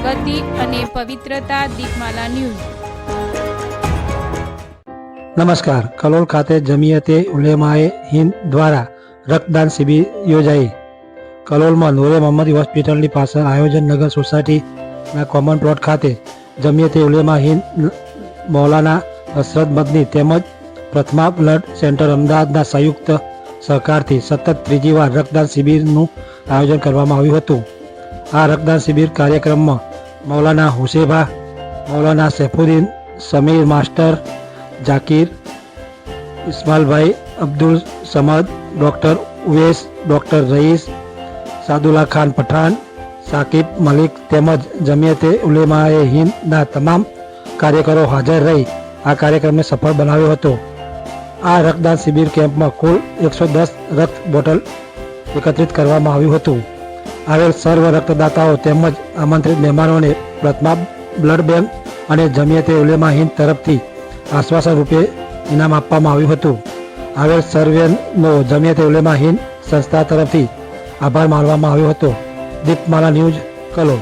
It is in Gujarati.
પ્રગતિ અને પવિત્રતા દીપમાલા ન્યૂઝ। નમસ્કાર। કલોલ ખાતે જમિયતે ઉલેમાએ હિન્દ દ્વારા રક્તદાન શિબિર યોજાઈ। કલોલમાં નૂરે મોહમ્મદ હોસ્પિટલની પાછળ આયોજન નગર સોસાયટીના કોમન પ્લોટ ખાતે જમિયતે ઉલેમા હિન્દ મૌલાના હસરત મદની તેમજ પ્રથમા બ્લડ સેન્ટર અમદાવાદના સંયુક્ત સહકારથી સતત ત્રીજી વાર રક્તદાન શિબિરનું આયોજન કરવામાં આવ્યું હતું। આ રક્તદાન શિબિર કાર્યક્રમમાં મૌલાના હુસેભા, મૌલાના સૈફુદ્દીન, સમીર માસ્ટર, જાકીર, ઇસ્માઇલભાઈ, અબ્દુલ સમદ, ડૉક્ટર ઉવેસ, ડૉક્ટર રઈસ, સાદુલ્લા ખાન પઠાણ, સાકિબ મલિક તેમજ જમિયતે ઉલેમાએ હિન્દના તમામ કાર્યકરો હાજર રહી આ કાર્યક્રમને સફળ બનાવ્યો હતો। આ રક્તદાન શિબિર કેમ્પમાં કુલ 110 રક્ત બોટલ એકત્રિત કરવામાં આવ્યું હતું। આવેલ સર્વ રક્તદાતાઓ તેમજ આમંત્રિત મહેમાનોને પ્રથમા બ્લડ બેંક અને જમિયતે ઉલેમા હિન્દ તરફથી આશ્વાસન રૂપે ઇનામ આપવામાં આવ્યું હતું। આવેલ સર્વેનો જમિયતે ઉલેમા હિન્દ સંસ્થા તરફથી આભાર માનવામાં આવ્યો હતો। દીપમાલા ન્યૂઝ, કલોલ।